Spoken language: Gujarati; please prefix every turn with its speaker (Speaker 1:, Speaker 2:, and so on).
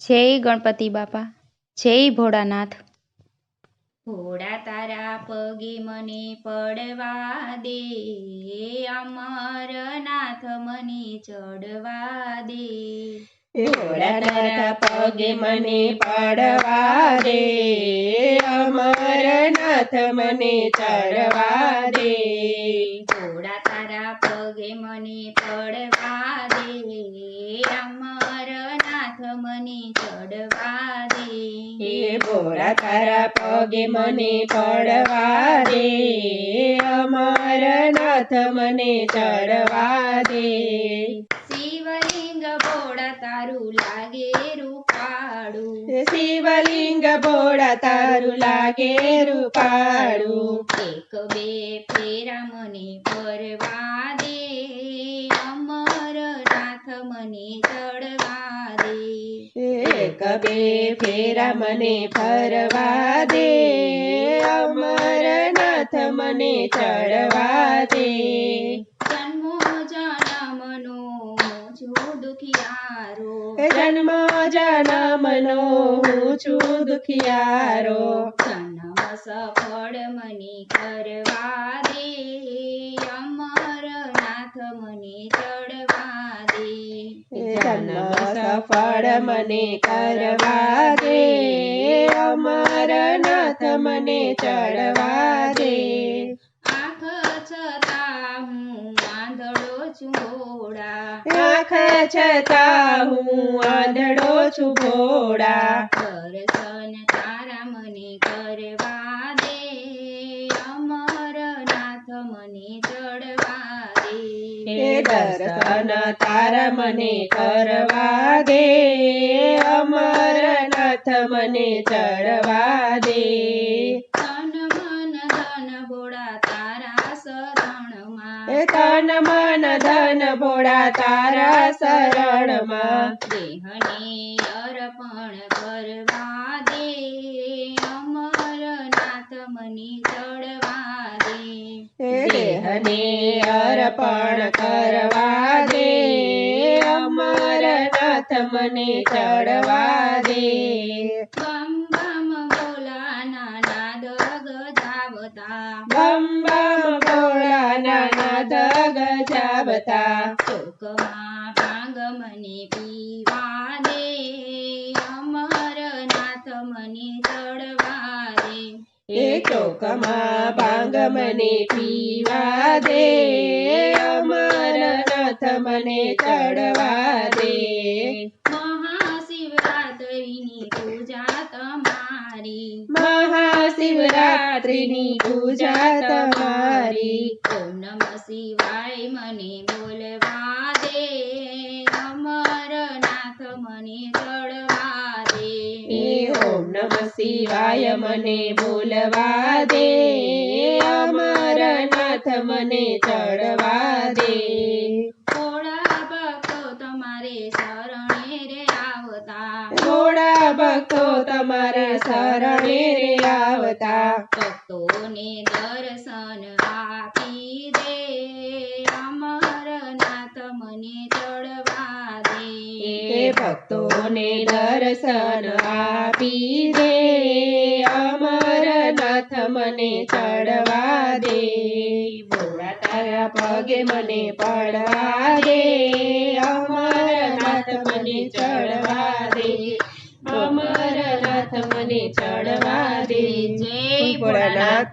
Speaker 1: જય ગણપતિ બાપા, જય ભોળાનાથ।
Speaker 2: ભોળા તારા પગે મને પડવા દે, અમરનાથ મને ચડવા દે।
Speaker 3: ભોળા તારા પગે મને પડવા દે, અમરનાથ મને ચડવા દે।
Speaker 2: ભોળા તારા પગે મને પડવા દે, અમરનાથ મને ચડવા દે।
Speaker 3: ભોળા તારા પગે મને પડવા દે, અમરનાથ મને ચડવા દે।
Speaker 2: શિવલિંગ ભોળા તારું લાગે રૂપાળું,
Speaker 3: શિવલિંગ ભોળા તારું લાગે રૂપાળું।
Speaker 2: એક બે ફેરા મને ફરવા દે, અમરનાથ મને ચડવા દે।
Speaker 3: એક બે ફેરા મને ફરવા દે, અમરનાથ મને ચડવા દે।
Speaker 2: જન્મો જન્મનો હું છું દુખિયારો,
Speaker 3: જન્મ જન્મનો હું છું દુખિયારો।
Speaker 2: જન્મ સફળ મને કરવા દે, અમરનાથ મને ચડવા દે।
Speaker 3: જન્મ સફળ મને કરવા દે, અમરનાથ મને ચડવા દે।
Speaker 2: આંખ છતાં હું આંધળો છું ભોળા,
Speaker 3: આંખ છતાં હું આંધળો છું ભોળા।
Speaker 2: દર્શન તારા મને કરવા દે, અમરનાથ મને ચડવા દે।
Speaker 3: દર્શન તારા મને કરવા દે, અમરનાથ મને ચડવા દે।
Speaker 2: તન મન ધન ભોળા તારા શરણમાં,
Speaker 3: તન મન ધન ભોળા તારા શરણમાં।
Speaker 2: દેહને અર્પણ કરવા દે, અમરનાથ મને ચડવા દે।
Speaker 3: દેહને અર્પણ કરવા દે, અમરનાથ મને ચડવા દે।
Speaker 2: બમ બમ ભોલાના નાદ ગજાવતા,
Speaker 3: બમ બમ ભોળાના નાદ ગજાવતા।
Speaker 2: ચોકમાં ભાંગ મને પીવા દે, અમરનાથ મને ચડવા દે।
Speaker 3: ચોકમાં ભાંગ મને પીવા દે, અમરનાથ મને ચડવા દે।
Speaker 2: મહાશિવરાત્રિની પૂજા તમારી,
Speaker 3: મહાશિવરાત્રિની પૂજા તમારી।
Speaker 2: ઓમ નમઃ શિવાય મને બોલવા દે, અમરનાથ મને ચડવા દે।
Speaker 3: ઓમ નમઃ શિવાય મને બોલવા દે, અમરનાથ મને ચડવા દે।
Speaker 2: ભોળા ભક્તો તમારે શરણે રે આવતા,
Speaker 3: ભોળા ભક્તો તમારે શરણે રે આવતા।
Speaker 2: ભક્તોને દર્શન આપી દે, અમરનાથ મને ચડવા દે।
Speaker 3: ભક્તોને દર્શન આપી દે, અમરનાથ મને ચડવા દે। ભોળા તારા પગે મને પડવા દે, અમરનાથ મને ચડવા દે, અમરનાથ મને ચડવા દે।
Speaker 2: જય
Speaker 3: ભોળાનાથ।